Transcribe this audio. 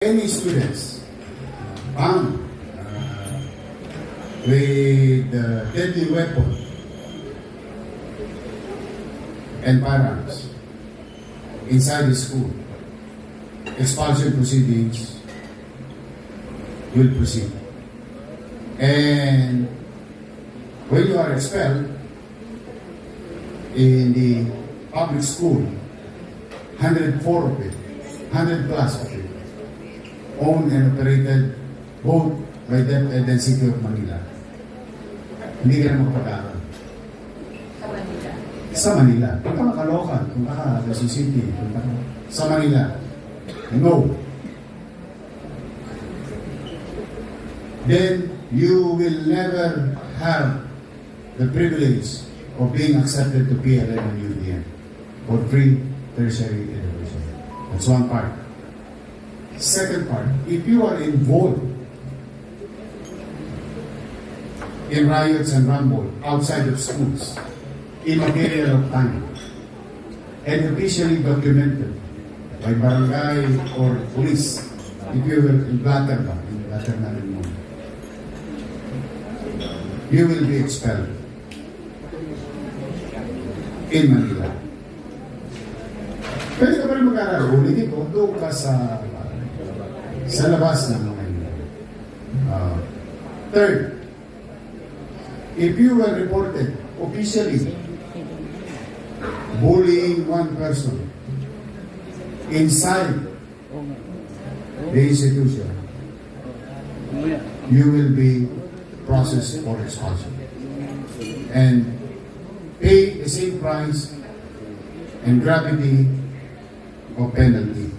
any students found with deadly weapon and firearms inside the school, expulsion proceedings will proceed. And when you are expelled in the public school, 104 of it, 100 plus of it, owned and operated both by DepEd and City of Manila. Hindi ka na magpag-aaral. Sa Manila. Sa Manila. Punta ka Caloocan, punta ka Quezon City, punta ka sa Manila. No. Then you will never have the privilege of being accepted to PLN and UDM for free tertiary education. That's one part. Second part, if you are involved in riots and rumble outside of schools in a period of time and officially documented by barangay or police, if you will, in blatter na rin mo, you will be expelled in Manila. Pwede ka pa rin mag-aaral. Ulitin ko, doon ka sa labas ng Manila. Third, if you were reported officially bullying one person inside the institution, you will be processed for expulsion and pay the same price and gravity of penalty